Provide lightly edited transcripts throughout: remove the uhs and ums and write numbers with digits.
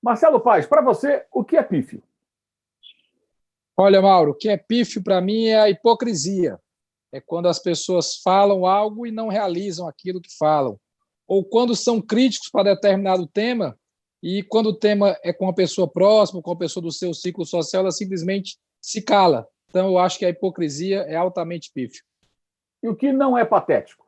Marcelo Paes, para você, o que é pífio? Olha, Mauro, o que é pífio para mim é a hipocrisia. É quando as pessoas falam algo e não realizam aquilo que falam. Ou quando são críticos para determinado tema e quando o tema é com uma pessoa próxima, com uma pessoa do seu ciclo social, ela simplesmente se cala. Então, eu acho que a hipocrisia é altamente pífio. E o que não é patético?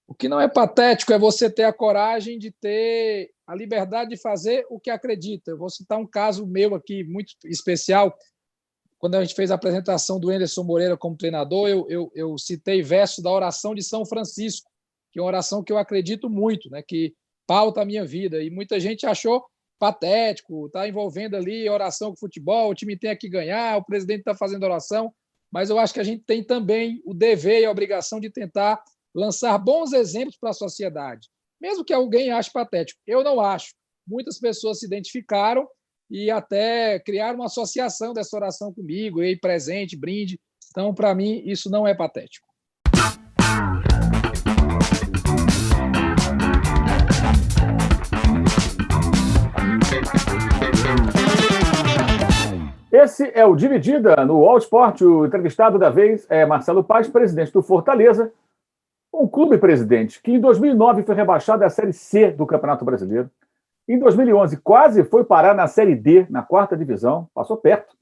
O que não é patético é você ter a coragem de ter a liberdade de fazer o que acredita. Eu vou citar um caso meu aqui muito especial. Quando a gente fez a apresentação do Anderson Moreira como treinador, eu citei verso da oração de São Francisco, que é uma oração que eu acredito muito, né, que pauta a minha vida. E muita gente achou patético, está envolvendo ali oração com futebol, o time tem que ganhar, o presidente está fazendo oração, mas eu acho que a gente tem também o dever e a obrigação de tentar lançar bons exemplos para a sociedade, mesmo que alguém ache patético. Eu não acho. Muitas pessoas se identificaram e até criar uma associação dessa oração comigo, ei, presente, brinde. Então, para mim, isso não é patético. Esse é o Dividida no All Sport. O entrevistado da vez é Marcelo Paes, presidente do Fortaleza, um clube, presidente, que em 2009 foi rebaixado à Série C do Campeonato Brasileiro. Em 2011, quase foi parar na Série D, na quarta divisão, passou perto.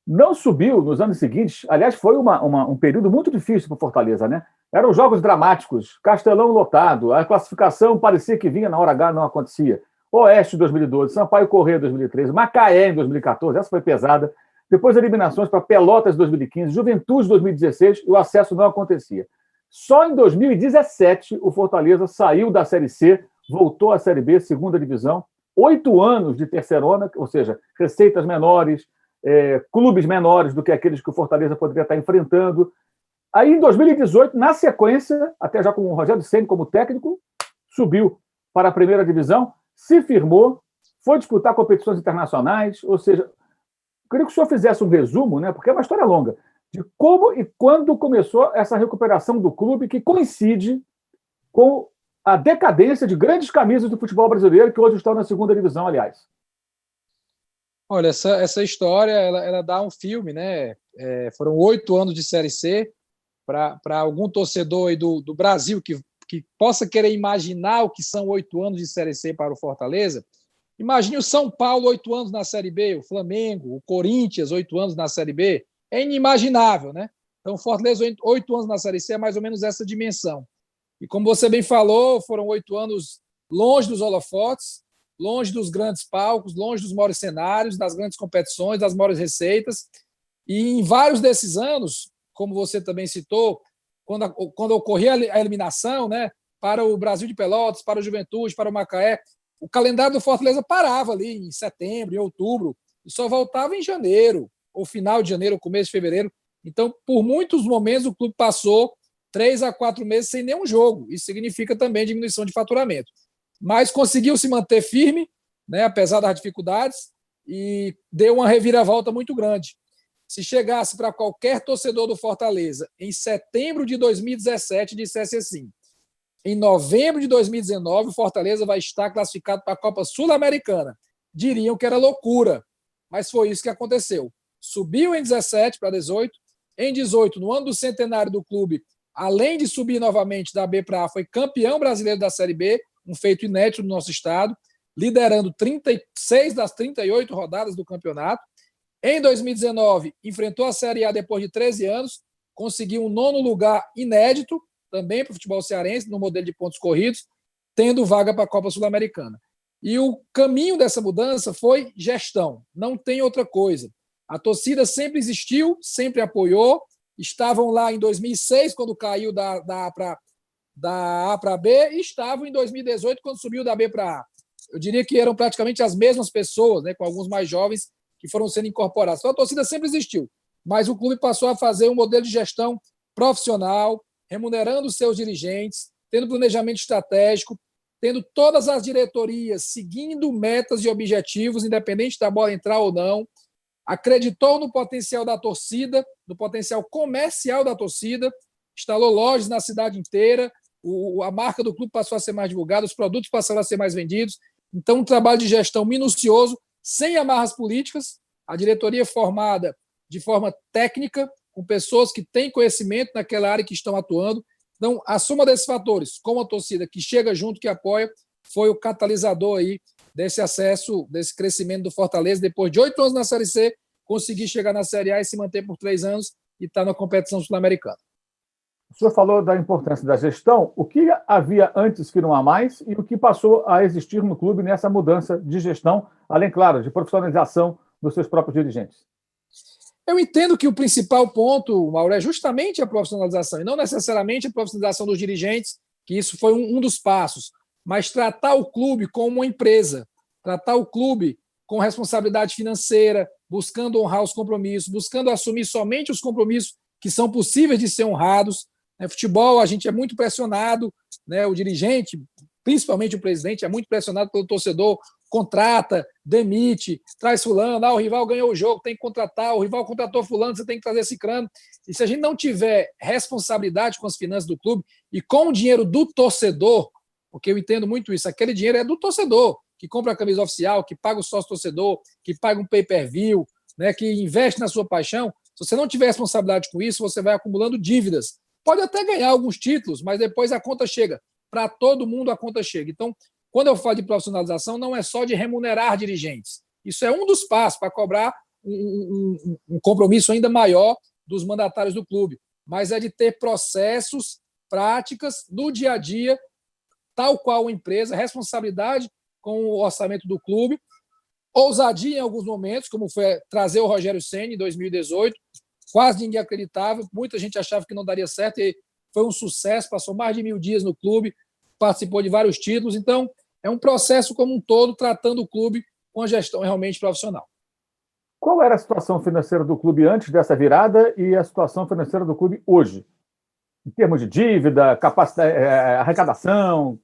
Não subiu nos anos seguintes. Aliás, foi um período muito difícil para o Fortaleza, né? Eram jogos dramáticos, Castelão lotado, a classificação parecia que vinha na hora H, não acontecia. Oeste 2012, Sampaio Corrêa 2013, Macaé em 2014, essa foi pesada. Depois eliminações para Pelotas 2015, Juventude 2016 e o acesso não acontecia. Só em 2017 o Fortaleza saiu da Série C, voltou à Série B, segunda divisão, 8 anos de terceirona, ou seja, receitas menores, clubes menores do que aqueles que o Fortaleza poderia estar enfrentando. Aí, em 2018, na sequência, até já com o Rogério Ceni como técnico, subiu para a primeira divisão, se firmou, foi disputar competições internacionais, ou seja, eu queria que o senhor fizesse um resumo, né, porque é uma história longa, de como e quando começou essa recuperação do clube que coincide com a decadência de grandes camisas do futebol brasileiro que hoje estão na segunda divisão, aliás. Olha, essa história ela dá um filme, né? Foram 8 anos de Série C. Para algum torcedor aí do Brasil que possa querer imaginar o que são 8 anos de Série C para o Fortaleza, imagine o São Paulo 8 anos na Série B, o Flamengo, o Corinthians 8 anos na Série B. É inimaginável, né? Então, o Fortaleza 8 anos na Série C é mais ou menos essa dimensão. E como você bem falou, foram 8 anos longe dos holofotes, longe dos grandes palcos, longe dos maiores cenários, das grandes competições, das maiores receitas. E em vários desses anos, como você também citou, quando ocorria a eliminação, né, para o Brasil de Pelotas, para o Juventude, para o Macaé, o calendário do Fortaleza parava ali em setembro, em outubro, e só voltava em janeiro, ou final de janeiro, ou começo de fevereiro. Então, por muitos momentos, o clube passou 3 a 4 meses sem nenhum jogo. Isso significa também diminuição de faturamento. Mas conseguiu se manter firme, né, apesar das dificuldades, e deu uma reviravolta muito grande. Se chegasse para qualquer torcedor do Fortaleza em setembro de 2017 e dissesse assim: em novembro de 2019 o Fortaleza vai estar classificado para a Copa Sul-Americana, diriam que era loucura, mas foi isso que aconteceu. Subiu em 17 para 18, em 18, no ano do centenário do clube, além de subir novamente da B para A, foi campeão brasileiro da Série B, um feito inédito no nosso estado, liderando 36 das 38 rodadas do campeonato. Em 2019, enfrentou a Série A depois de 13 anos, conseguiu um 9º lugar inédito, também para o futebol cearense, no modelo de pontos corridos, tendo vaga para a Copa Sul-Americana. E o caminho dessa mudança foi gestão, não tem outra coisa. A torcida sempre existiu, sempre apoiou, estavam lá em 2006, quando caiu da A para B, e estavam em 2018, quando subiu da B para A. Eu diria que eram praticamente as mesmas pessoas, né, com alguns mais jovens, que foram sendo incorporados. Então, a torcida sempre existiu, mas o clube passou a fazer um modelo de gestão profissional, remunerando os seus dirigentes, tendo planejamento estratégico, tendo todas as diretorias seguindo metas e objetivos, independente da bola entrar ou não, acreditou no potencial da torcida, no potencial comercial da torcida, instalou lojas na cidade inteira, a marca do clube passou a ser mais divulgada, os produtos passaram a ser mais vendidos. Então, um trabalho de gestão minucioso, sem amarras políticas, a diretoria formada de forma técnica, com pessoas que têm conhecimento naquela área que estão atuando. Então, a soma desses fatores, com a torcida que chega junto, que apoia, foi o catalisador aí desse acesso, desse crescimento do Fortaleza, depois de 8 anos na Série C, conseguir chegar na Série A e se manter por 3 anos e estar na competição sul-americana. O senhor falou da importância da gestão. O que havia antes que não há mais e o que passou a existir no clube nessa mudança de gestão, além, claro, de profissionalização dos seus próprios dirigentes? Eu entendo que o principal ponto, Mauro, é justamente a profissionalização, e não necessariamente a profissionalização dos dirigentes, que isso foi um dos passos, mas tratar o clube como uma empresa, tratar o clube com responsabilidade financeira, buscando honrar os compromissos, buscando assumir somente os compromissos que são possíveis de ser honrados. No futebol, a gente é muito pressionado, né? O dirigente, principalmente o presidente, é muito pressionado pelo torcedor, contrata, demite, traz fulano, o rival ganhou o jogo, tem que contratar, o rival contratou fulano, você tem que trazer ciclano. E se a gente não tiver responsabilidade com as finanças do clube e com o dinheiro do torcedor, porque eu entendo muito isso, aquele dinheiro é do torcedor, que compra a camisa oficial, que paga o sócio-torcedor, que paga um pay-per-view, né, que investe na sua paixão. Se você não tiver responsabilidade com isso, você vai acumulando dívidas. Pode até ganhar alguns títulos, mas depois a conta chega. Para todo mundo a conta chega. Então, quando eu falo de profissionalização, não é só de remunerar dirigentes. Isso é um dos passos para cobrar um compromisso ainda maior dos mandatários do clube, mas é de ter processos, práticas do dia a dia, tal qual a empresa, responsabilidade com o orçamento do clube, ousadia em alguns momentos, como foi trazer o Rogério Ceni em 2018, quase ninguém acreditava, muita gente achava que não daria certo, e foi um sucesso, passou mais de 1000 dias no clube, participou de vários títulos, então é um processo como um todo, tratando o clube com a gestão realmente profissional. Qual era a situação financeira do clube antes dessa virada e a situação financeira do clube hoje? Em termos de dívida, capacidade, arrecadação,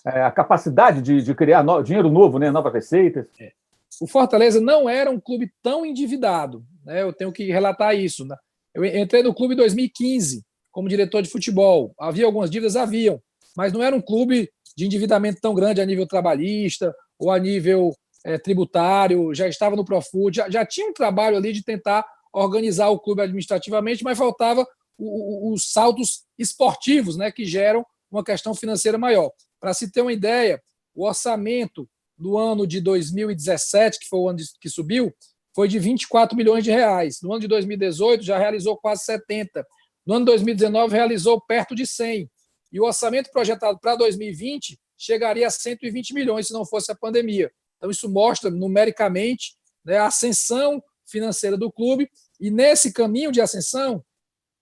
a capacidade de criar dinheiro novo, né, novas receitas? O Fortaleza não era um clube tão endividado, né? Eu tenho que relatar isso. Né? Eu entrei no clube em 2015 como diretor de futebol. Havia algumas dívidas? Haviam, mas não era um clube de endividamento tão grande a nível trabalhista ou a nível tributário, já estava no Profut, já tinha um trabalho ali de tentar organizar o clube administrativamente, mas faltava os saltos esportivos, né, que geram uma questão financeira maior. Para se ter uma ideia, o orçamento do ano de 2017, que foi o ano que subiu, foi de 24 milhões de reais. No ano de 2018 já realizou quase 70. No ano de 2019 realizou perto de 100. E o orçamento projetado para 2020 chegaria a 120 milhões se não fosse a pandemia. Então isso mostra numericamente, né, a ascensão financeira do clube, e nesse caminho de ascensão,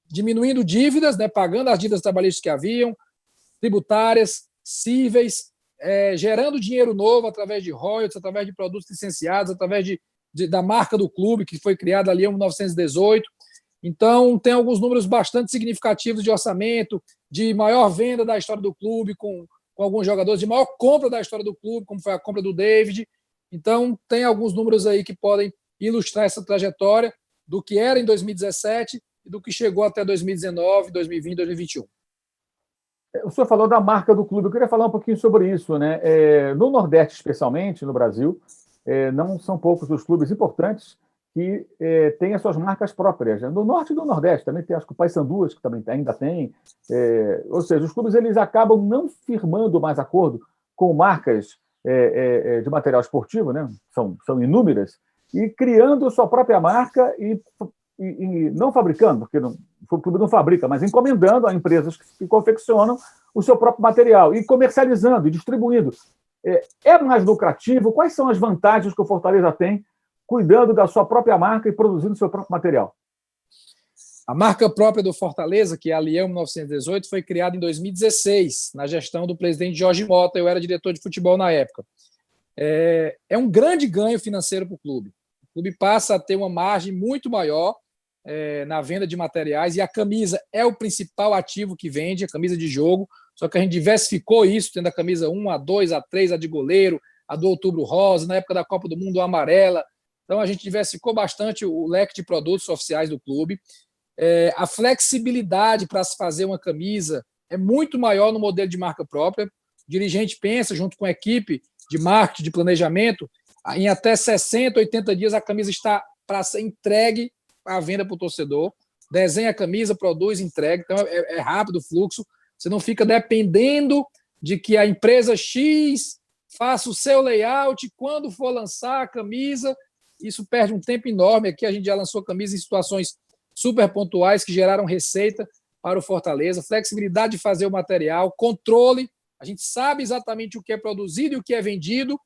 diminuindo dívidas, né, pagando as dívidas trabalhistas que haviam, tributárias, cíveis, gerando dinheiro novo através de royalties, através de produtos licenciados, através da marca do clube, que foi criada ali em 1918. Então, tem alguns números bastante significativos de orçamento, de maior venda da história do clube, com alguns jogadores, de maior compra da história do clube, como foi a compra do David. Então, tem alguns números aí que podem ilustrar essa trajetória do que era em 2017 e do que chegou até 2019, 2020, 2021. O senhor falou da marca do clube. Eu queria falar um pouquinho sobre isso, né? No Nordeste, especialmente, no Brasil, não são poucos os clubes importantes que têm as suas marcas próprias. No Norte e no Nordeste também tem, acho que o Paysandu, que também ainda tem. Ou seja, os clubes eles acabam não firmando mais acordo com marcas de material esportivo, né? São inúmeras, e criando sua própria marca e não fabricando, porque o clube não fabrica, mas encomendando a empresas que confeccionam o seu próprio material e comercializando e distribuindo. É mais lucrativo? Quais são as vantagens que o Fortaleza tem cuidando da sua própria marca e produzindo seu próprio material? A marca própria do Fortaleza, que é a Leão 1918, foi criada em 2016, na gestão do presidente Jorge Mota. Eu era diretor de futebol na época. É um grande ganho financeiro para o clube. O clube passa a ter uma margem muito maior na venda de materiais, e a camisa é o principal ativo que vende, a camisa de jogo, só que a gente diversificou isso, tendo a camisa 1, a 2, a 3, a de goleiro, a do Outubro Rosa, na época da Copa do Mundo, a amarela. Então a gente diversificou bastante o leque de produtos oficiais do clube. A flexibilidade para se fazer uma camisa é muito maior no modelo de marca própria. O dirigente pensa, junto com a equipe, de marketing, de planejamento, em até 60, 80 dias a camisa está para ser entregue à venda para o torcedor. Desenha a camisa, produz, entrega. Então é rápido o fluxo. Você não fica dependendo de que a empresa X faça o seu layout quando for lançar a camisa. Isso perde um tempo enorme. Aqui a gente já lançou camisa em situações super pontuais que geraram receita para o Fortaleza, flexibilidade de fazer o material, controle. A gente sabe exatamente o que é produzido e o que é vendido.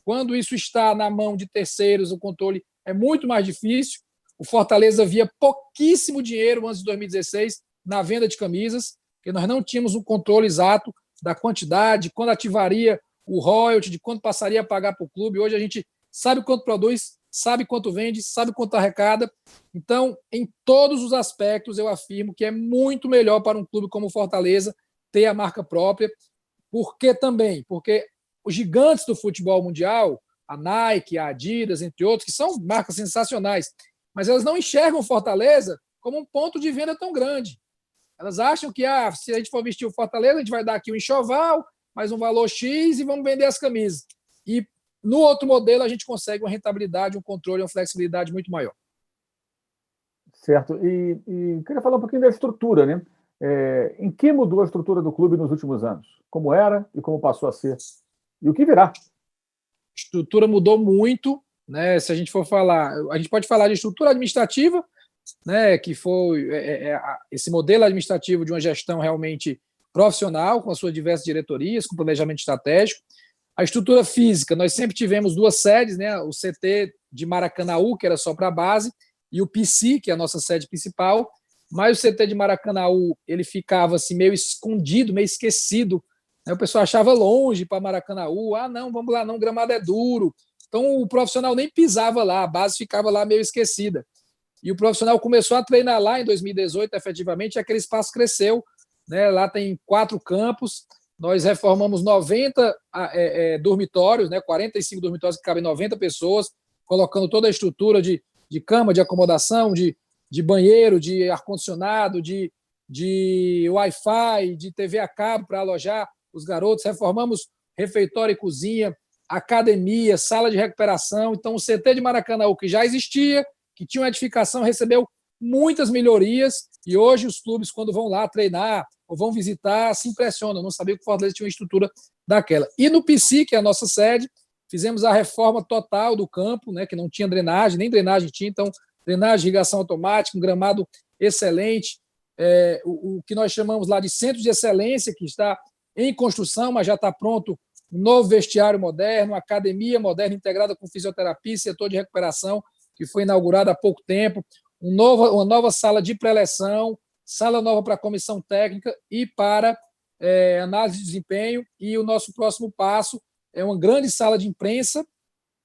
Quando isso está na mão de terceiros, o controle é muito mais difícil. O Fortaleza via pouquíssimo dinheiro antes de 2016 na venda de camisas, porque nós não tínhamos um controle exato da quantidade, quando ativaria o royalty, de quanto passaria a pagar para o clube. Hoje a gente sabe quanto produz, sabe quanto vende, sabe quanto arrecada. Então, em todos os aspectos, eu afirmo que é muito melhor para um clube como o Fortaleza ter a marca própria. Por que também? Porque os gigantes do futebol mundial, a Nike, a Adidas, entre outros, que são marcas sensacionais, mas elas não enxergam Fortaleza como um ponto de venda tão grande. Elas acham que se a gente for vestir o Fortaleza, a gente vai dar aqui um enxoval, mais um valor X e vamos vender as camisas. E no outro modelo a gente consegue uma rentabilidade, um controle, uma flexibilidade muito maior. Certo. E queria falar um pouquinho da estrutura, né? Em que mudou a estrutura do clube nos últimos anos? Como era e como passou a ser? E o que virá? A estrutura mudou muito, né? Se a gente for falar, a gente pode falar de estrutura administrativa, né? Que foi esse modelo administrativo de uma gestão realmente profissional, com as suas diversas diretorias, com planejamento estratégico. A estrutura física, nós sempre tivemos duas sedes, né? O CT de Maracanaú, que era só para a base, e o PC, que é a nossa sede principal. Mas o CT de Maracanaú, ele ficava assim, meio escondido, meio esquecido. O pessoal achava longe para Maracanaú. Não, vamos lá, não, o gramado é duro. Então o profissional nem pisava lá, a base ficava lá meio esquecida. E o profissional começou a treinar lá em 2018, efetivamente, e aquele espaço cresceu. Né? Lá tem 4 campos, nós reformamos 90 dormitórios, né? 45 dormitórios que cabem 90 pessoas, colocando toda a estrutura de cama, de acomodação, de banheiro, de ar-condicionado, de Wi-Fi, de TV a cabo para alojar os garotos. Reformamos refeitório e cozinha, academia, sala de recuperação. Então, o CT de Maracanaú, que já existia, que tinha uma edificação, recebeu muitas melhorias e hoje os clubes, quando vão lá treinar ou vão visitar, se impressionam. Não sabia que o Fortaleza tinha uma estrutura daquela. E no PC, que é a nossa sede, fizemos a reforma total do campo, né, que não tinha drenagem, nem drenagem tinha, então drenagem, irrigação automática, um gramado excelente, o que nós chamamos lá de centro de excelência, que está em construção, mas já está pronto, um novo vestiário moderno, uma academia moderna integrada com fisioterapia, setor de recuperação, que foi inaugurado há pouco tempo, uma nova sala de pré-eleção, sala nova para a comissão técnica e para análise de desempenho, e o nosso próximo passo é uma grande sala de imprensa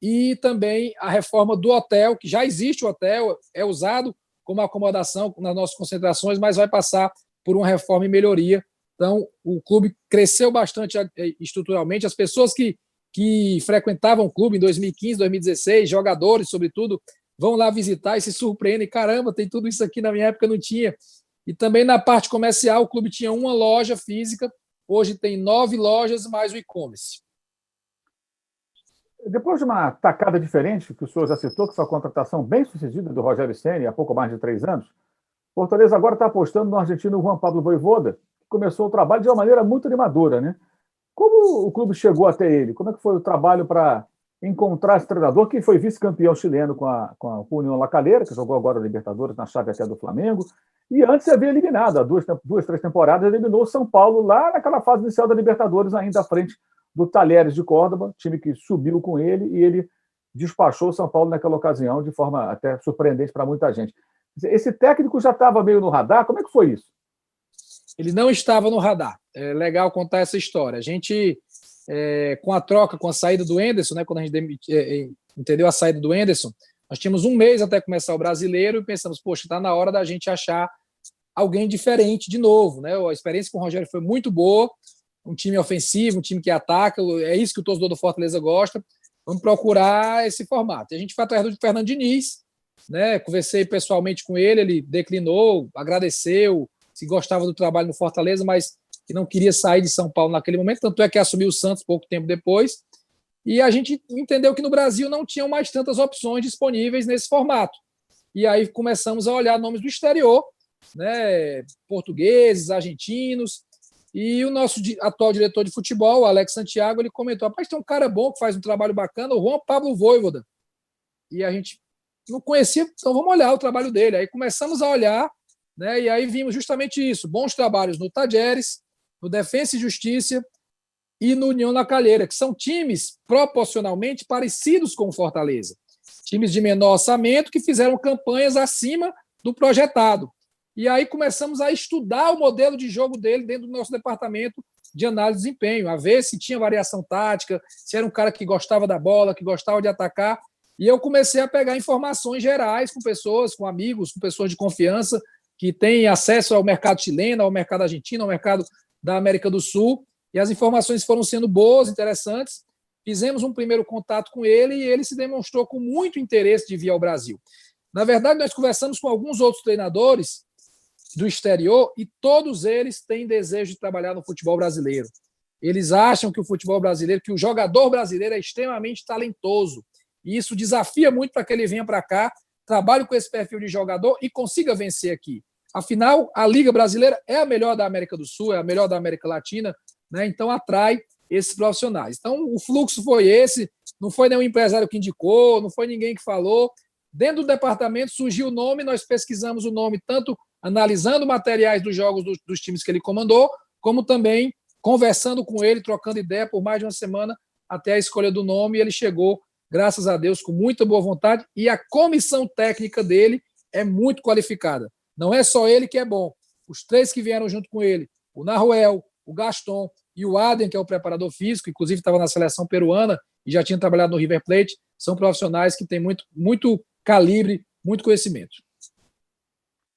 e também a reforma do hotel, que já existe o hotel, é usado como acomodação nas nossas concentrações, mas vai passar por uma reforma e melhoria. Então, o clube cresceu bastante estruturalmente. As pessoas que frequentavam o clube em 2015, 2016, jogadores, sobretudo, vão lá visitar e se surpreendem. Caramba, tem tudo isso aqui, na minha época não tinha. E também na parte comercial, o clube tinha uma loja física, hoje tem 9 lojas mais o e-commerce. Depois de uma tacada diferente, que o senhor já citou, que foi a contratação bem sucedida do Rogério Ceni há pouco mais de 3 anos, Fortaleza agora está apostando no argentino Juan Pablo Vojvoda, que começou o trabalho de uma maneira muito animadora, né? Como o clube chegou até ele? Como é que foi o trabalho para encontrar esse treinador, que foi vice-campeão chileno com a União La Calera, que jogou agora a Libertadores na chave até do Flamengo, e antes havia eliminado, há 2-3 temporadas, eliminou o São Paulo lá naquela fase inicial da Libertadores, ainda à frente do Talheres de Córdoba, time que subiu com ele, e ele despachou o São Paulo naquela ocasião de forma até surpreendente para muita gente. Esse técnico já estava meio no radar, como é que foi isso? Ele não estava no radar. É legal contar essa história. A gente, com a troca, com a saída do Enderson, né, quando a gente entendeu a saída do Enderson, nós tínhamos um mês até começar o Brasileiro e pensamos, poxa, está na hora da gente achar alguém diferente de novo. Né? A experiência com o Rogério foi muito boa, um time ofensivo, um time que ataca, é isso que o torcedor do Fortaleza gosta. Vamos procurar esse formato. E a gente foi atrás do Fernando Diniz, né? Conversei pessoalmente com ele, ele declinou, agradeceu, se gostava do trabalho no Fortaleza, mas que não queria sair de São Paulo naquele momento, tanto é que assumiu o Santos pouco tempo depois. E a gente entendeu que no Brasil não tinham mais tantas opções disponíveis nesse formato. E aí começamos a olhar nomes do exterior, né, portugueses, argentinos, e o nosso atual diretor de futebol, Alex Santiago, ele comentou: rapaz, tem um cara bom que faz um trabalho bacana, o Juan Pablo Vojvoda. E a gente não conhecia, então vamos olhar o trabalho dele. Aí começamos a olhar, né, e aí vimos justamente isso: bons trabalhos no Tajeres, no Defensa e Justiça e no União La Calheira, que são times proporcionalmente parecidos com o Fortaleza. Times de menor orçamento que fizeram campanhas acima do projetado. E aí começamos a estudar o modelo de jogo dele dentro do nosso departamento de análise de desempenho, a ver se tinha variação tática, se era um cara que gostava da bola, que gostava de atacar. E eu comecei a pegar informações gerais com pessoas, com amigos, com pessoas de confiança que têm acesso ao mercado chileno, ao mercado argentino, ao mercado da América do Sul. E as informações foram sendo boas, interessantes. Fizemos um primeiro contato com ele e ele se demonstrou com muito interesse de vir ao Brasil. Na verdade, nós conversamos com alguns outros treinadores do exterior e todos eles têm desejo de trabalhar no futebol brasileiro. Eles acham que o futebol brasileiro, que o jogador brasileiro é extremamente talentoso. E isso desafia muito para que ele venha para cá, trabalhe com esse perfil de jogador e consiga vencer aqui. Afinal, a Liga Brasileira é a melhor da América do Sul, é a melhor da América Latina, né? Então atrai esses profissionais. Então o fluxo foi esse, não foi nenhum empresário que indicou, não foi ninguém que falou. Dentro do departamento surgiu o nome, nós pesquisamos o nome, tanto analisando materiais dos jogos dos times que ele comandou, como também conversando com ele, trocando ideia por mais de uma semana até a escolha do nome, e ele chegou, graças a Deus, com muita boa vontade, e a comissão técnica dele é muito qualificada. Não é só ele que é bom. Os três que vieram junto com ele, o Naruel, o Gaston e o Adem, que é o preparador físico, inclusive estava na seleção peruana e já tinha trabalhado no River Plate, são profissionais que têm muito calibre, muito conhecimento.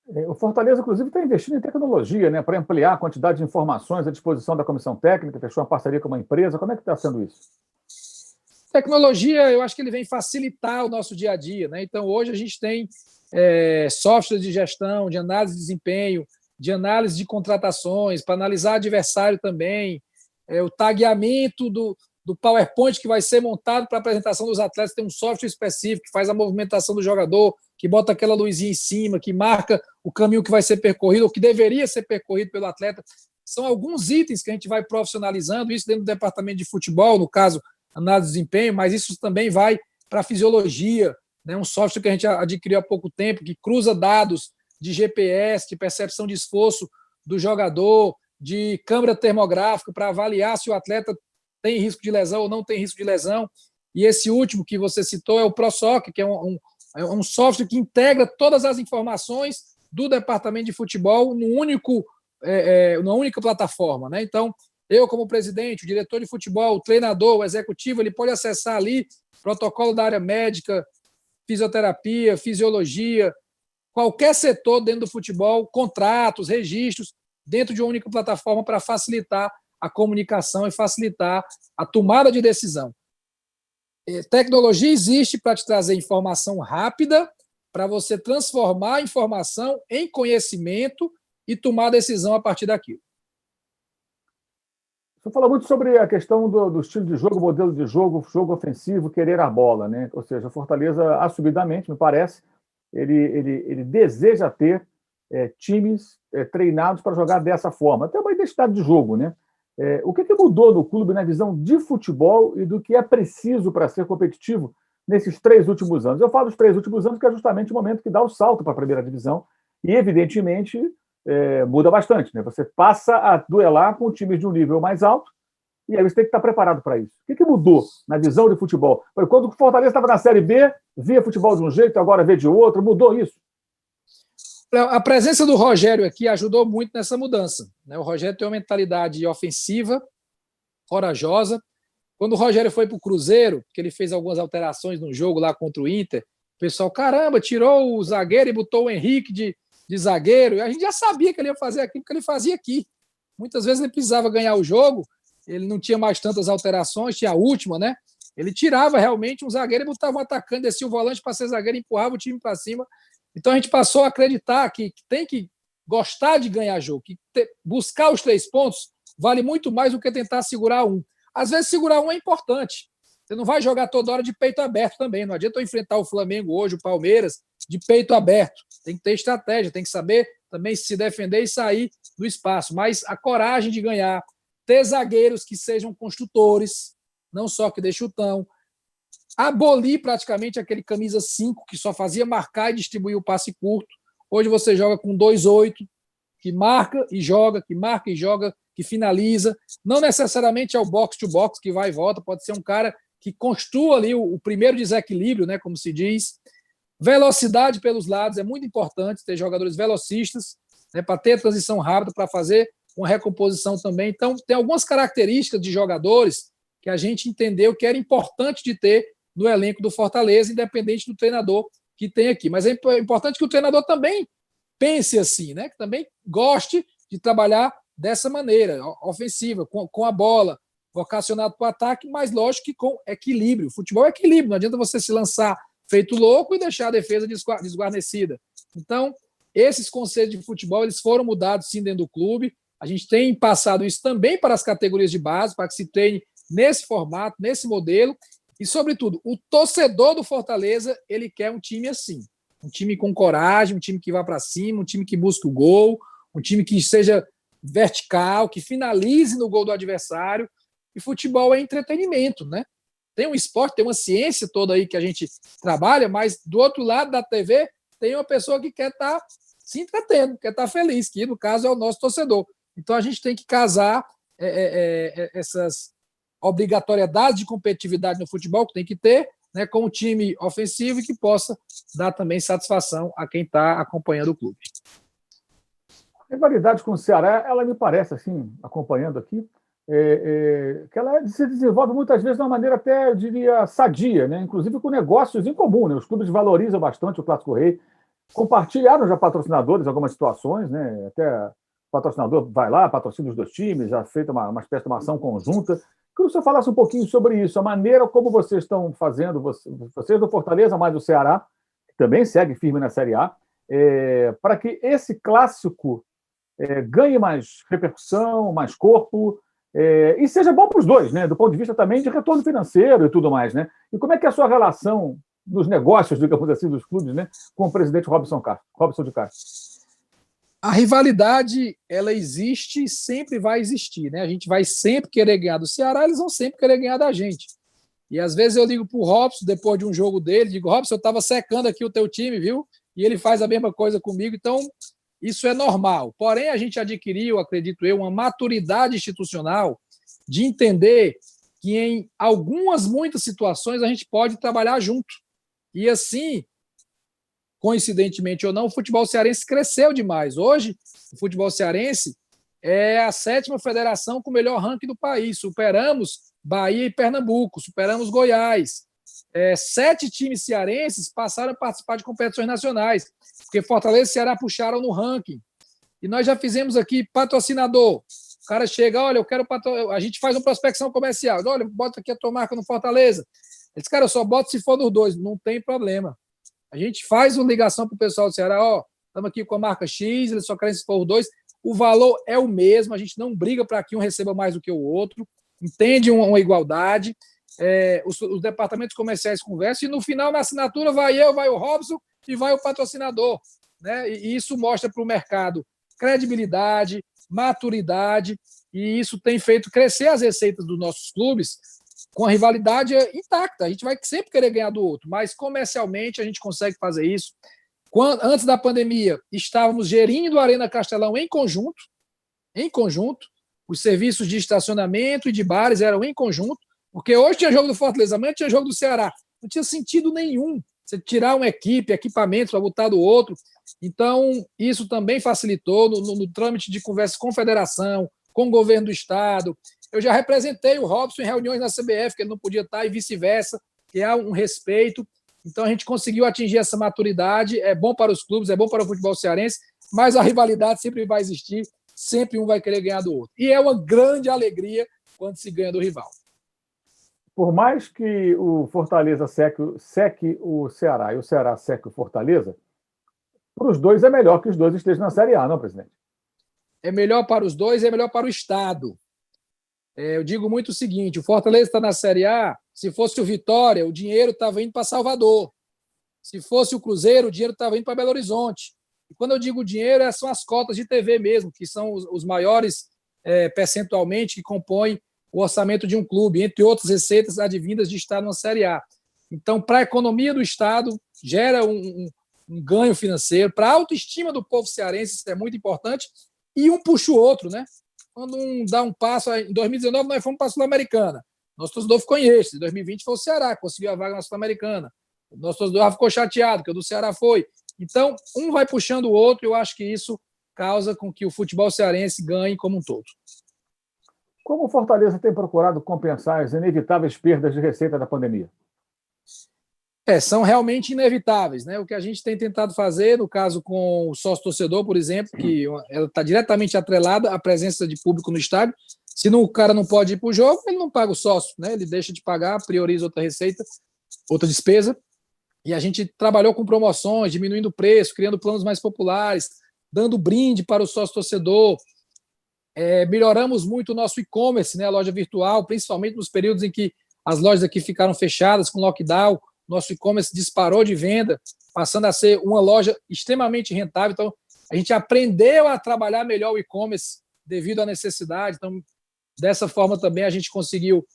O Fortaleza, inclusive, está investindo em tecnologia, né, para ampliar a quantidade de informações à disposição da comissão técnica, fechou uma parceria com uma empresa. Como é que está sendo isso? Tecnologia, eu acho que ele vem facilitar o nosso dia a dia, né? Então, hoje a gente tem softwares de gestão, de análise de desempenho, de análise de contratações, para analisar adversário também, o tagueamento do PowerPoint que vai ser montado para a apresentação dos atletas, tem um software específico que faz a movimentação do jogador, que bota aquela luzinha em cima, que marca o caminho que vai ser percorrido, ou que deveria ser percorrido pelo atleta. São alguns itens que a gente vai profissionalizando, isso dentro do departamento de futebol, no caso, análise de desempenho, mas isso também vai para a fisiologia, né? Um software que a gente adquiriu há pouco tempo, que cruza dados de GPS, de percepção de esforço do jogador, de câmera termográfica para avaliar se o atleta tem risco de lesão ou não tem risco de lesão. E esse último que você citou é o ProSoc, que é um software que integra todas as informações do departamento de futebol numa única plataforma, né? Então, eu como presidente, o diretor de futebol, o treinador, o executivo, ele pode acessar ali protocolo da área médica, fisioterapia, fisiologia, qualquer setor dentro do futebol, contratos, registros, dentro de uma única plataforma para facilitar a comunicação e facilitar a tomada de decisão. Tecnologia existe para te trazer informação rápida, para você transformar a informação em conhecimento e tomar decisão a partir daquilo. Você falou muito sobre a questão do estilo de jogo, modelo de jogo, jogo ofensivo, querer a bola, né? Ou seja, o Fortaleza, assumidamente, me parece, ele deseja ter times treinados para jogar dessa forma. Até uma identidade de jogo, né? O que mudou no clube na visão de futebol e do que é preciso para ser competitivo nesses 3 últimos anos? Eu falo dos 3 últimos anos porque é justamente o momento que dá o salto para a primeira divisão e, evidentemente, muda bastante, né? Você passa a duelar com times de um nível mais alto e aí você tem que estar preparado para isso. O que mudou na visão de futebol? Quando o Fortaleza estava na Série B, via futebol de um jeito, agora vê de outro, mudou isso? A presença do Rogério aqui ajudou muito nessa mudança, né? O Rogério tem uma mentalidade ofensiva, corajosa. Quando o Rogério foi para o Cruzeiro, que ele fez algumas alterações no jogo lá contra o Inter, o pessoal, caramba, tirou o zagueiro e botou o Henrique de zagueiro. E a gente já sabia que ele ia fazer aquilo que ele fazia aqui. Muitas vezes ele precisava ganhar o jogo, ele não tinha mais tantas alterações, tinha a última, né? Ele tirava realmente um zagueiro e botava um atacante, descia o volante para ser zagueiro, empurrava o time para cima. Então a gente passou a acreditar que tem que gostar de ganhar jogo, que buscar os 3 pontos vale muito mais do que tentar segurar um. Às vezes segurar um é importante. Você não vai jogar toda hora de peito aberto também. Não adianta eu enfrentar o Flamengo hoje, o Palmeiras, de peito aberto. Tem que ter estratégia, tem que saber também se defender e sair do espaço. Mas a coragem de ganhar, ter zagueiros que sejam construtores, não só que dê chutão, abolir praticamente aquele camisa 5 que só fazia marcar e distribuir o passe curto. Hoje você joga com 2-8, que marca e joga, que marca e joga, que finaliza. Não necessariamente é o box-to-box que vai e volta, pode ser um cara que construa ali o primeiro desequilíbrio, né, como se diz. Velocidade pelos lados, é muito importante ter jogadores velocistas, né, para ter transição rápida, para fazer uma recomposição também. Então, tem algumas características de jogadores que a gente entendeu que era importante de ter no elenco do Fortaleza, independente do treinador que tem aqui. Mas é importante que o treinador também pense assim, né, que também goste de trabalhar dessa maneira, ofensiva, com a bola, vocacionado para o ataque, mas lógico que com equilíbrio. Futebol é equilíbrio, não adianta você se lançar feito louco e deixar a defesa desguarnecida. Então, esses conceitos de futebol eles foram mudados sim dentro do clube. A gente tem passado isso também para as categorias de base, para que se treine nesse formato, nesse modelo. E, sobretudo, o torcedor do Fortaleza ele quer um time assim. Um time com coragem, um time que vá para cima, um time que busque o gol, um time que seja vertical, que finalize no gol do adversário. E futebol é entretenimento, né? Tem um esporte, tem uma ciência toda aí que a gente trabalha, mas do outro lado da TV tem uma pessoa que quer estar se entretendo, quer estar feliz, que no caso é o nosso torcedor. Então a gente tem que casar essas obrigatoriedades de competitividade no futebol que tem que ter, né, com um time ofensivo e que possa dar também satisfação a quem está acompanhando o clube. A rivalidade com o Ceará, ela me parece, assim, acompanhando aqui, que ela se desenvolve muitas vezes de uma maneira até, eu diria, sadia, né? Inclusive com negócios em comum. Né? Os clubes valorizam bastante o Clássico Rei, compartilharam já patrocinadores em algumas situações, né? Até o patrocinador vai lá, patrocina os dois times, já feita uma espécie de uma ação conjunta. Queria que você falasse um pouquinho sobre isso, a maneira como vocês estão fazendo, vocês do Fortaleza, mais do Ceará, que também segue firme na Série A, para que esse clássico ganhe mais repercussão, mais corpo, e seja bom para os dois, né? Do ponto de vista também de retorno financeiro e tudo mais. Né? E como é que é a sua relação nos negócios, digamos assim, dos clubes, né? Com o presidente Robson de Castro? A rivalidade, ela existe e sempre vai existir. Né? A gente vai sempre querer ganhar do Ceará, eles vão sempre querer ganhar da gente. E às vezes eu ligo para o Robson, depois de um jogo dele, digo, Robson, eu estava secando aqui o teu time, viu? E ele faz a mesma coisa comigo, então isso é normal. Porém, a gente adquiriu, acredito eu, uma maturidade institucional de entender que em muitas situações a gente pode trabalhar junto. E assim, coincidentemente ou não, o futebol cearense cresceu demais. Hoje, o futebol cearense é a 7ª federação com o melhor ranking do país. Superamos Bahia e Pernambuco, superamos Goiás. 7 times cearenses passaram a participar de competições nacionais, porque Fortaleza e Ceará puxaram no ranking. E nós já fizemos aqui patrocinador. O cara chega, olha, eu quero a gente faz uma prospecção comercial. Olha, bota aqui a tua marca no Fortaleza. Eles, cara, eu só boto se for nos dois. Não tem problema. A gente faz uma ligação para o pessoal do Ceará, estamos aqui com a marca X, eles só querem se for os dois. O valor é o mesmo, a gente não briga para que um receba mais do que o outro, entende uma igualdade. Os departamentos comerciais conversam e no final, na assinatura, vai o Robson e vai o patrocinador. Né? E isso mostra para o mercado credibilidade, maturidade, e isso tem feito crescer as receitas dos nossos clubes com a rivalidade intacta. A gente vai sempre querer ganhar do outro, mas comercialmente a gente consegue fazer isso. Antes da pandemia, estávamos gerindo a Arena Castelão em conjunto, os serviços de estacionamento e de bares eram em conjunto, porque hoje tinha jogo do Fortaleza, amanhã tinha jogo do Ceará. Não tinha sentido nenhum você tirar uma equipe, equipamentos para botar do outro. Então, isso também facilitou no trâmite de conversa com a federação, com o governo do estado. Eu já representei o Robson em reuniões na CBF, que ele não podia estar, e vice-versa, que há um respeito. Então, a gente conseguiu atingir essa maturidade. É bom para os clubes, é bom para o futebol cearense, mas a rivalidade sempre vai existir, sempre um vai querer ganhar do outro. E é uma grande alegria quando se ganha do rival. Por mais que o Fortaleza seque o Ceará e o Ceará seque o Fortaleza, para os dois é melhor que os dois estejam na Série A, não, presidente? É melhor para os dois, é melhor para o Estado. Eu digo muito o seguinte, o Fortaleza está na Série A Se fosse o Vitória, o dinheiro estava indo para Salvador. Se fosse o Cruzeiro, o dinheiro estava indo para Belo Horizonte. E quando eu digo dinheiro, são as cotas de TV mesmo, que são os maiores percentualmente que compõem o orçamento de um clube, entre outras receitas advindas de estar numa Série A. Então, para a economia do Estado, gera um ganho financeiro. Para a autoestima do povo cearense, isso é muito importante. E um puxa o outro, né? Quando um dá um passo... Em 2019, nós fomos para a Sul-Americana. Nosso torcedor ficou em êxtase. Em 2020 foi o Ceará, conseguiu a vaga na Sul-Americana. O nosso torcedor ficou chateado, porque o do Ceará foi. Então, um vai puxando o outro, e eu acho que isso causa com que o futebol cearense ganhe como um todo. Como o Fortaleza tem procurado compensar as inevitáveis perdas de receita da pandemia? São realmente inevitáveis, né? O que a gente tem tentado fazer, no caso com o sócio-torcedor, por exemplo, que ela está diretamente atrelada à presença de público no estádio. Se o cara não pode ir para o jogo, ele não paga o sócio, né? Ele deixa de pagar, prioriza outra receita, outra despesa. E a gente trabalhou com promoções, diminuindo o preço, criando planos mais populares, dando brinde para o sócio-torcedor. Melhoramos muito o nosso e-commerce, né? A loja virtual, principalmente nos períodos em que as lojas aqui ficaram fechadas com lockdown. Nosso e-commerce disparou de venda, passando a ser uma loja extremamente rentável. Então, a gente aprendeu a trabalhar melhor o e-commerce devido à necessidade. Então, dessa forma também a gente conseguiu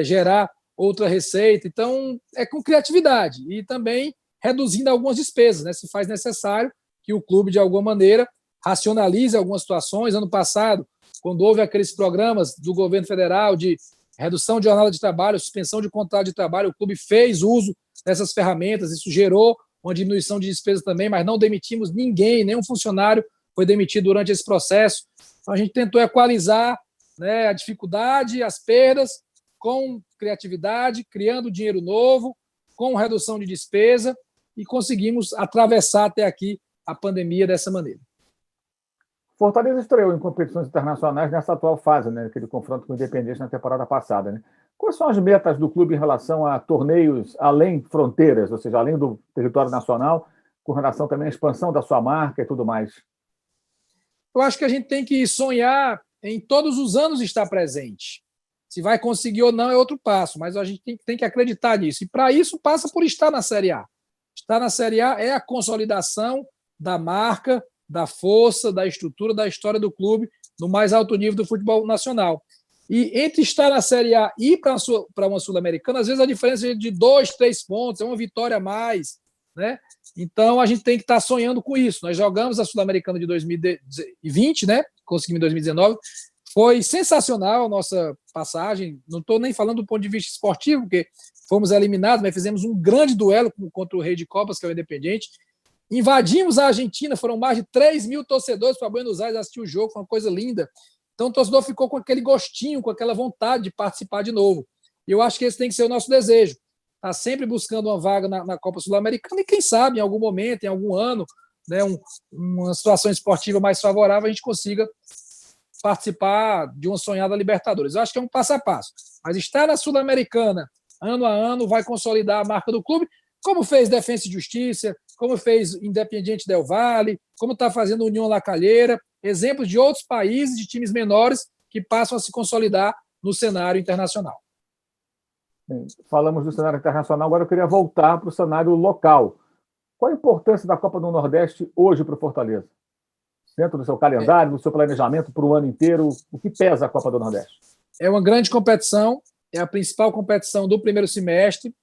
gerar outra receita. Então, é com criatividade e também reduzindo algumas despesas, né? Se faz necessário que o clube, de alguma maneira, racionalize algumas situações. Ano passado, quando houve aqueles programas do governo federal de redução de jornada de trabalho, suspensão de contrato de trabalho, o clube fez uso dessas ferramentas, isso gerou uma diminuição de despesas também, mas não demitimos ninguém, nenhum funcionário foi demitido durante esse processo. Então, a gente tentou equalizar, né, a dificuldade, as perdas, com criatividade, criando dinheiro novo, com redução de despesa, e conseguimos atravessar até aqui a pandemia dessa maneira. Fortaleza estreou em competições internacionais nessa atual fase, né? Aquele confronto com o Independiente na temporada passada, né? Quais são as metas do clube em relação a torneios além fronteiras, ou seja, além do território nacional, com relação também à expansão da sua marca e tudo mais? Eu acho que a gente tem que sonhar em todos os anos estar presente. Se vai conseguir ou não é outro passo, mas a gente tem que acreditar nisso. E para isso passa por estar na Série A. Estar na Série A é a consolidação da marca, da força, da estrutura, da história do clube no mais alto nível do futebol nacional. E entre estar na Série A e ir para uma Sul-Americana, às vezes a diferença é de 2, 3 pontos, é uma vitória a mais, né? Então a gente tem que estar sonhando com isso. Nós jogamos a Sul-Americana de 2020, né? Conseguimos em 2019. Foi sensacional a nossa passagem. Não estou nem falando do ponto de vista esportivo, porque fomos eliminados, mas fizemos um grande duelo contra o Rei de Copas, que é o Independiente. Invadimos a Argentina, foram mais de 3 mil torcedores para Buenos Aires assistir o jogo, foi uma coisa linda. Então o torcedor ficou com aquele gostinho, com aquela vontade de participar de novo. E eu acho que esse tem que ser o nosso desejo. Está sempre buscando uma vaga na Copa Sul-Americana e quem sabe, em algum momento, em algum ano, né, uma situação esportiva mais favorável, a gente consiga participar de uma sonhada Libertadores. Eu acho que é um passo a passo. Mas estar na Sul-Americana, ano a ano, vai consolidar a marca do clube, como fez Defensa e Justiça, como fez Independiente Del Valle, como está fazendo União La Calera, exemplos de outros países, de times menores, que passam a se consolidar no cenário internacional. Falamos do cenário internacional, agora eu queria voltar para o cenário local. Qual a importância da Copa do Nordeste hoje para o Fortaleza? Dentro do seu calendário, do seu planejamento para o ano inteiro, o que pesa a Copa do Nordeste? É uma grande competição, é a principal competição do primeiro semestre,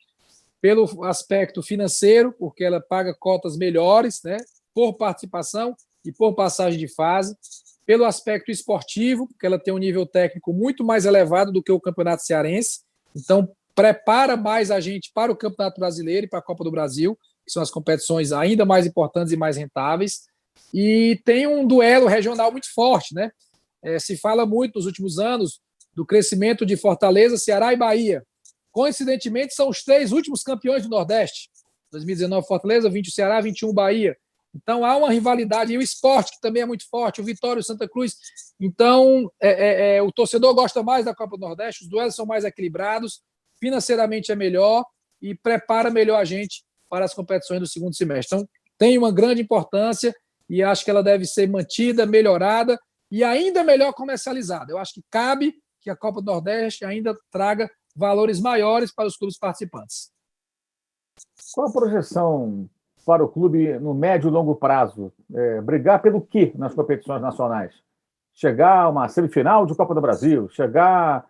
pelo aspecto financeiro, porque ela paga cotas melhores, né, por participação e por passagem de fase, pelo aspecto esportivo, porque ela tem um nível técnico muito mais elevado do que o Campeonato Cearense, então prepara mais a gente para o Campeonato Brasileiro e para a Copa do Brasil, que são as competições ainda mais importantes e mais rentáveis, e tem um duelo regional muito forte, né? Se fala muito nos últimos anos do crescimento de Fortaleza, Ceará e Bahia. Coincidentemente, são os 3 últimos campeões do Nordeste. 2019 Fortaleza, 20 o Ceará, 21 Bahia. Então há uma rivalidade. E o esporte, que também é muito forte, o Vitória e o Santa Cruz. Então o torcedor gosta mais da Copa do Nordeste, os duelos são mais equilibrados, financeiramente é melhor e prepara melhor a gente para as competições do segundo semestre. Então tem uma grande importância e acho que ela deve ser mantida, melhorada e ainda melhor comercializada. Eu acho que cabe que a Copa do Nordeste ainda traga valores maiores para os clubes participantes. Qual a projeção para o clube no médio e longo prazo? Brigar pelo quê nas competições nacionais? Chegar a uma semifinal de Copa do Brasil? Chegar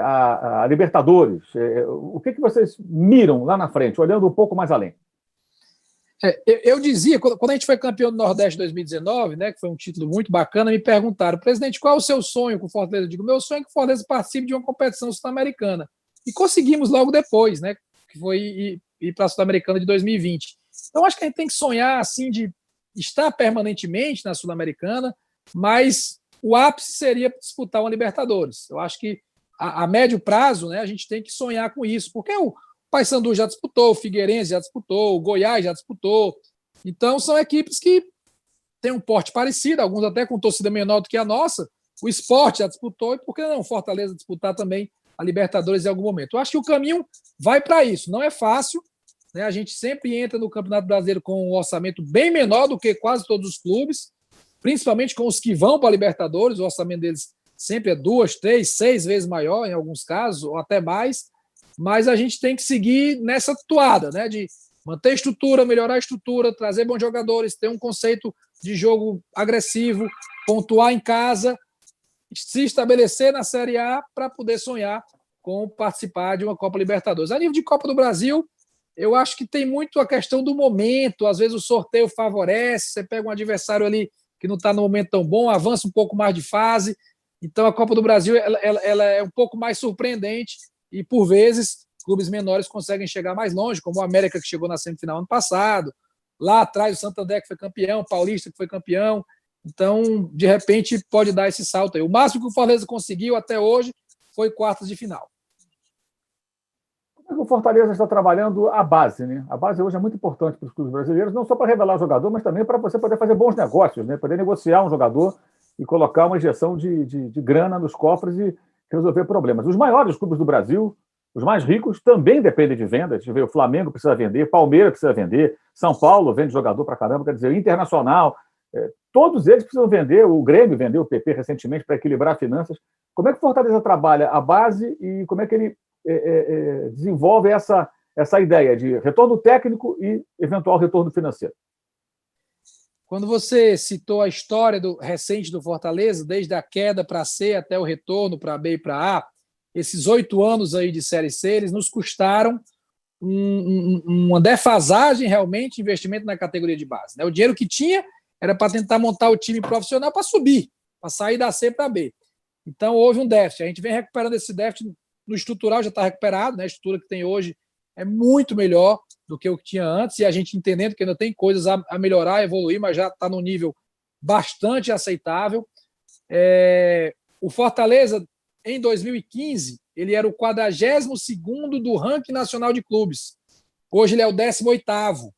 a Libertadores? O que vocês miram lá na frente, olhando um pouco mais além? Eu dizia, quando a gente foi campeão do Nordeste em 2019, né, que foi um título muito bacana, me perguntaram, presidente, qual é o seu sonho com o Fortaleza? Eu digo, meu sonho é que o Fortaleza participe de uma competição sul-americana. E conseguimos logo depois, né, que foi ir para a Sul-Americana de 2020. Então, acho que a gente tem que sonhar assim de estar permanentemente na Sul-Americana, mas o ápice seria disputar uma Libertadores. Eu acho que a médio prazo, né, a gente tem que sonhar com isso, porque o Paysandu já disputou, o Figueirense já disputou, o Goiás já disputou. Então, são equipes que têm um porte parecido, alguns até com torcida menor do que a nossa. O Sport já disputou, e por que não o Fortaleza disputar também a Libertadores em algum momento? Eu acho que o caminho vai para isso. Não é fácil, né? A gente sempre entra no Campeonato Brasileiro com um orçamento bem menor do que quase todos os clubes, principalmente com os que vão para a Libertadores. O orçamento deles sempre é 2, 3, 6 vezes maior, em alguns casos, ou até mais. Mas a gente tem que seguir nessa toada, né? De manter a estrutura, melhorar a estrutura, trazer bons jogadores, ter um conceito de jogo agressivo, pontuar em casa, se estabelecer na Série A para poder sonhar com participar de uma Copa Libertadores. A nível de Copa do Brasil, eu acho que tem muito a questão do momento. Às vezes o sorteio favorece, você pega um adversário ali que não está no momento tão bom, avança um pouco mais de fase. Então a Copa do Brasil ela é um pouco mais surpreendente e, por vezes, clubes menores conseguem chegar mais longe, como o América, que chegou na semifinal ano passado. Lá atrás, o Santander, que foi campeão, o Paulista, que foi campeão. Então, de repente, pode dar esse salto aí. O máximo que o Fortaleza conseguiu até hoje foi quartas de final. O Fortaleza está trabalhando a base, né? A base hoje é muito importante para os clubes brasileiros, não só para revelar o jogador, mas também para você poder fazer bons negócios, né? Poder negociar um jogador e colocar uma injeção de grana nos cofres e resolver problemas. Os maiores clubes do Brasil, os mais ricos, também dependem de vendas. A gente vê o Flamengo precisa vender, Palmeiras precisa vender, São Paulo vende jogador para caramba, quer dizer, o Internacional, todos eles precisam vender. O Grêmio vendeu o PP recentemente para equilibrar finanças. Como é que o Fortaleza trabalha a base e como é que ele desenvolve essa ideia de retorno técnico e eventual retorno financeiro? Quando você citou a história recente do Fortaleza, desde a queda para C até o retorno para B e para A, esses 8 anos aí de Série C, eles nos custaram uma defasagem realmente de investimento na categoria de base, né? O dinheiro que tinha era para tentar montar o time profissional para subir, para sair da C para B. Então houve um déficit. A gente vem recuperando esse déficit no estrutural, já está recuperado, né? A estrutura que tem hoje é muito melhor do que o que tinha antes, e a gente entendendo que ainda tem coisas a melhorar, a evoluir, mas já está num nível bastante aceitável. O Fortaleza, em 2015, ele era o 42º do ranking nacional de clubes. Hoje ele é o 18º.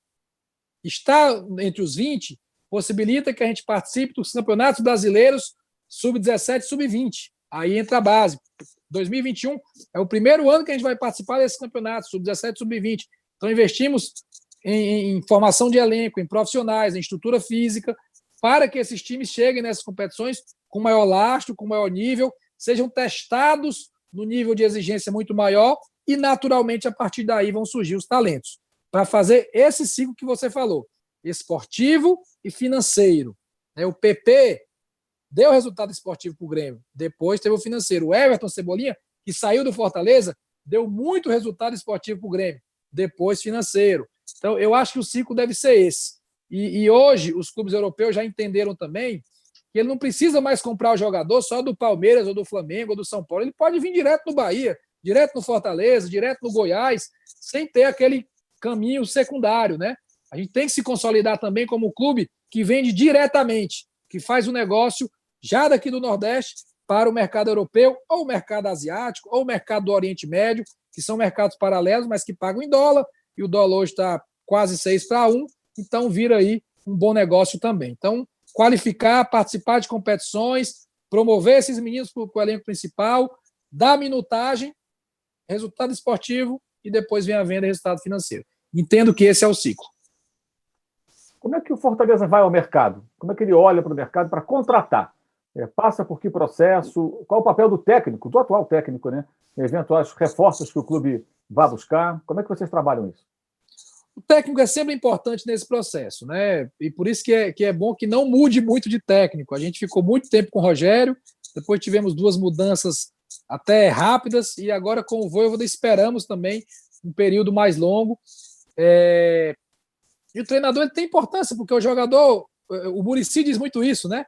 Estar entre os 20 possibilita que a gente participe dos campeonatos brasileiros sub-17 e sub-20. Aí entra a base. 2021 é o primeiro ano que a gente vai participar desses campeonatos, sub-17 e sub-20. Então, investimos em formação de elenco, em profissionais, em estrutura física, para que esses times cheguem nessas competições com maior lastro, com maior nível, sejam testados no nível de exigência muito maior e, naturalmente, a partir daí vão surgir os talentos. Para fazer esse ciclo que você falou, esportivo e financeiro. O PP deu resultado esportivo para o Grêmio, depois teve o financeiro. O Everton Cebolinha, que saiu do Fortaleza, deu muito resultado esportivo para o Grêmio, depois financeiro. Então, eu acho que o ciclo deve ser esse. E hoje, os clubes europeus já entenderam também que ele não precisa mais comprar o jogador só do Palmeiras, ou do Flamengo, ou do São Paulo. Ele pode vir direto no Bahia, direto no Fortaleza, direto no Goiás, sem ter aquele caminho secundário, né? A gente tem que se consolidar também como clube que vende diretamente, que faz o negócio já daqui do Nordeste para o mercado europeu, ou o mercado asiático, ou o mercado do Oriente Médio, que são mercados paralelos, mas que pagam em dólar, e o dólar hoje está quase 6-1, então vira aí um bom negócio também. Então, qualificar, participar de competições, promover esses meninos para o elenco principal, dar minutagem, resultado esportivo, e depois vem a venda e resultado financeiro. Entendo que esse é o ciclo. Como é que o Fortaleza vai ao mercado? Como é que ele olha para o mercado para contratar? Passa por que processo? Qual o papel do técnico, do atual técnico, né? Eventuais reforços que o clube vai buscar? Como é que vocês trabalham isso? O técnico é sempre importante nesse processo, né? E por isso que é bom que não mude muito de técnico. A gente ficou muito tempo com o Rogério, depois tivemos 2 mudanças até rápidas, e agora com o Vojvoda esperamos também um período mais longo. E o treinador ele tem importância, porque o jogador, o Muricy diz muito isso, né?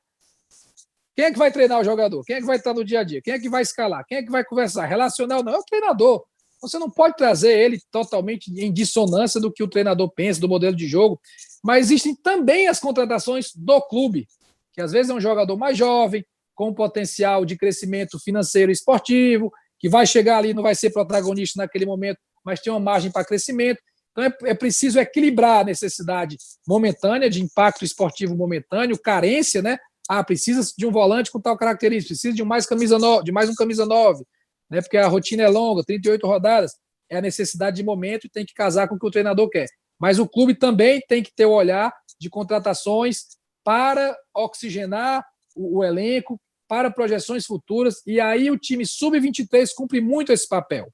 Quem é que vai treinar o jogador? Quem é que vai estar no dia a dia? Quem é que vai escalar? Quem é que vai conversar? Relacional não, é o treinador. Você não pode trazer ele totalmente em dissonância do que o treinador pensa, do modelo de jogo, mas existem também as contratações do clube, que às vezes é um jogador mais jovem, com potencial de crescimento financeiro e esportivo, que vai chegar ali, não vai ser protagonista naquele momento, mas tem uma margem para crescimento. Então é preciso equilibrar a necessidade momentânea, de impacto esportivo momentâneo, carência, né? Precisa de um volante com tal característica, precisa de mais um camisa 9, né? Porque a rotina é longa, 38 rodadas, é a necessidade de momento e tem que casar com o que o treinador quer. Mas o clube também tem que ter o olhar de contratações para oxigenar o elenco, para projeções futuras, e aí o time sub-23 cumpre muito esse papel,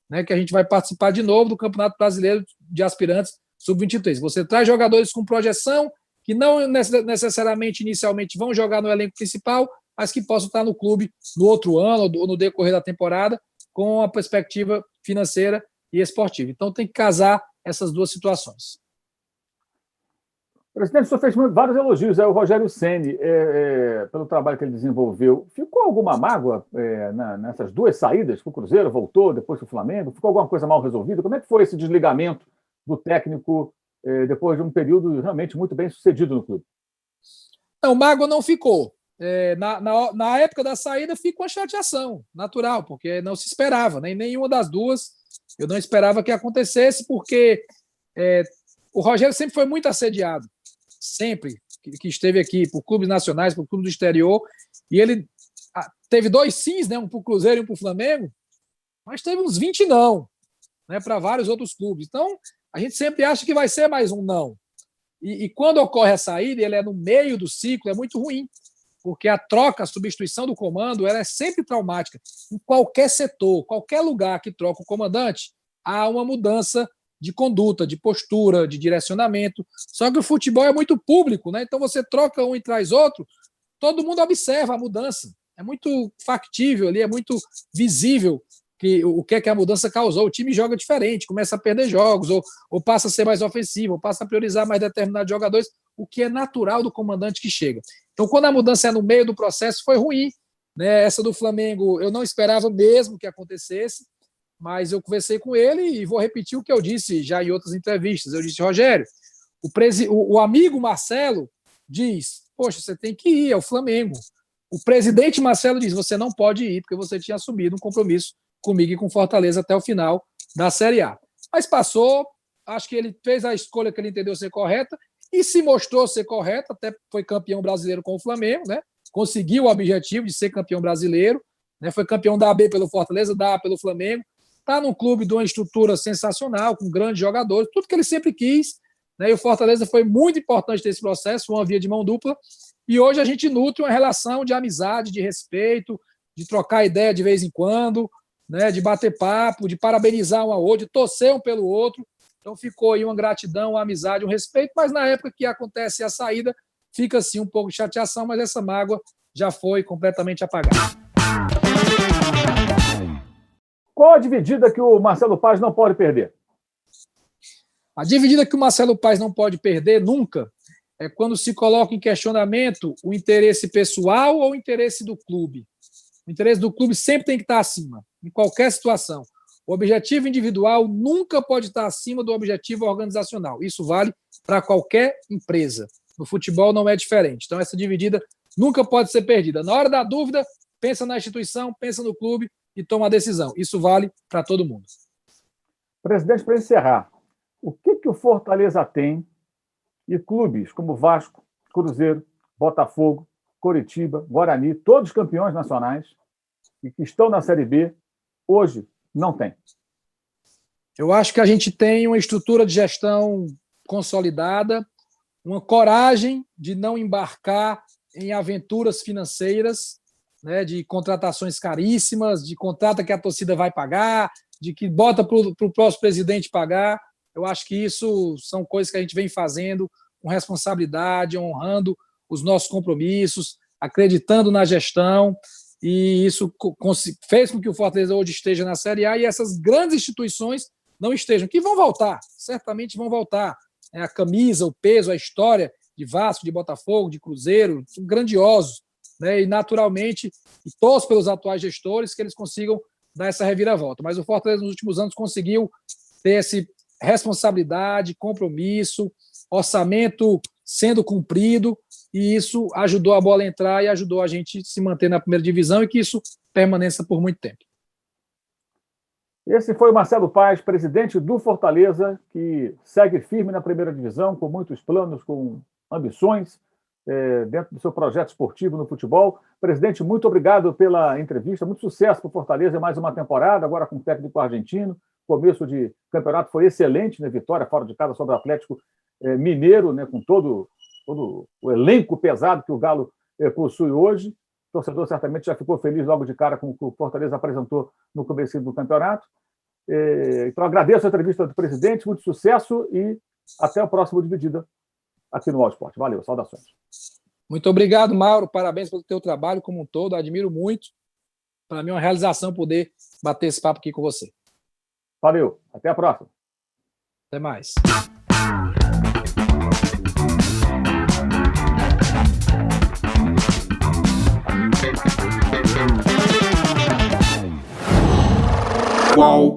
né? Que a gente vai participar de novo do Campeonato Brasileiro de Aspirantes sub-23. Você traz jogadores com projeção, que não necessariamente inicialmente vão jogar no elenco principal, mas que possam estar no clube no outro ano ou no decorrer da temporada, com a perspectiva financeira e esportiva. Então tem que casar essas duas situações. Presidente, o senhor fez vários elogios ao Rogério Ceni pelo trabalho que ele desenvolveu. Ficou alguma mágoa nessas 2 saídas? O Cruzeiro voltou, depois o Flamengo? Ficou alguma coisa mal resolvida? Como é que foi esse desligamento do técnico depois de um período realmente muito bem sucedido no clube? Não, mágoa não ficou. Na época da saída ficou a chateação, natural, porque não se esperava, nem nenhuma das duas. Eu não esperava que acontecesse, porque o Rogério sempre foi muito assediado, sempre que esteve aqui, por clubes nacionais, por clubes do exterior, e ele teve 2 sims, né, um para o Cruzeiro e um para o Flamengo, mas teve uns 20 não, né, para vários outros clubes. Então, a gente sempre acha que vai ser mais um não. E quando ocorre a saída, ele é no meio do ciclo, é muito ruim, porque a troca, a substituição do comando, ela é sempre traumática. Em qualquer setor, qualquer lugar que troca o comandante, há uma mudança de conduta, de postura, de direcionamento. Só que o futebol é muito público, né? Então você troca um e traz outro, todo mundo observa a mudança. É muito factível ali, é muito visível o que é que a mudança causou. O time joga diferente, começa a perder jogos, ou passa a ser mais ofensivo, ou passa a priorizar mais determinados jogadores, o que é natural do comandante que chega. Então, quando a mudança é no meio do processo, foi ruim, né? Essa do Flamengo, eu não esperava mesmo que acontecesse, mas eu conversei com ele e vou repetir o que eu disse já em outras entrevistas. Eu disse, Rogério, o amigo Marcelo diz, poxa, você tem que ir ao Flamengo. O presidente Marcelo diz, você não pode ir, porque você tinha assumido um compromisso comigo e com Fortaleza até o final da Série A. Mas passou, acho que ele fez a escolha que ele entendeu ser correta e se mostrou ser correta, até foi campeão brasileiro com o Flamengo, né? Conseguiu o objetivo de ser campeão brasileiro, né? Foi campeão da AB pelo Fortaleza, da A pelo Flamengo, está num clube de uma estrutura sensacional, com grandes jogadores, tudo que ele sempre quis, né? E o Fortaleza foi muito importante nesse processo, uma via de mão dupla, e hoje a gente nutre uma relação de amizade, de respeito, de trocar ideia de vez em quando, né, de bater papo, de parabenizar um ao outro, de torcer um pelo outro. Então ficou aí uma gratidão, uma amizade, um respeito, mas na época que acontece a saída, fica assim um pouco de chateação, mas essa mágoa já foi completamente apagada. Qual a dividida que o Marcelo Paz não pode perder? A dividida que o Marcelo Paz não pode perder nunca é quando se coloca em questionamento o interesse pessoal ou o interesse do clube. O interesse do clube sempre tem que estar acima, em qualquer situação. O objetivo individual nunca pode estar acima do objetivo organizacional. Isso vale para qualquer empresa. No futebol não é diferente. Então, essa dividida nunca pode ser perdida. Na hora da dúvida, pensa na instituição, pensa no clube e toma a decisão. Isso vale para todo mundo. Presidente, para encerrar, o que o Fortaleza tem e clubes como Vasco, Cruzeiro, Botafogo, Coritiba, Guarani, todos campeões nacionais e que estão na Série B, hoje não tem? Eu acho que a gente tem uma estrutura de gestão consolidada, uma coragem de não embarcar em aventuras financeiras, né, de contratações caríssimas, de contrata que a torcida vai pagar, de que bota para o próximo presidente pagar. Eu acho que isso são coisas que a gente vem fazendo com responsabilidade, honrando os nossos compromissos, acreditando na gestão, e isso fez com que o Fortaleza hoje esteja na Série A e essas grandes instituições não estejam, que vão voltar, certamente vão voltar. A camisa, o peso, a história de Vasco, de Botafogo, de Cruzeiro, são grandiosos, né? E naturalmente, e torço pelos atuais gestores que eles consigam dar essa reviravolta. Mas o Fortaleza nos últimos anos conseguiu ter essa responsabilidade, compromisso, orçamento sendo cumprido, e isso ajudou a bola a entrar e ajudou a gente se manter na primeira divisão e que isso permaneça por muito tempo. Esse foi o Marcelo Paes, presidente do Fortaleza, que segue firme na primeira divisão, com muitos planos, com ambições, dentro do seu projeto esportivo no futebol. Presidente, muito obrigado pela entrevista, muito sucesso para o Fortaleza em mais uma temporada, agora com o técnico argentino. O começo de campeonato foi excelente, né? Vitória fora de casa sobre o Atlético Mineiro, né? Com todo o elenco pesado que o Galo possui hoje. O torcedor certamente já ficou feliz logo de cara com o que o Fortaleza apresentou no começo do campeonato. Então, agradeço a entrevista do presidente, muito sucesso e até o próximo Dividida aqui no All Sport. Valeu, saudações. Muito obrigado, Mauro. Parabéns pelo teu trabalho como um todo. Admiro muito. Para mim é uma realização poder bater esse papo aqui com você. Valeu. Até a próxima. Até mais. Qual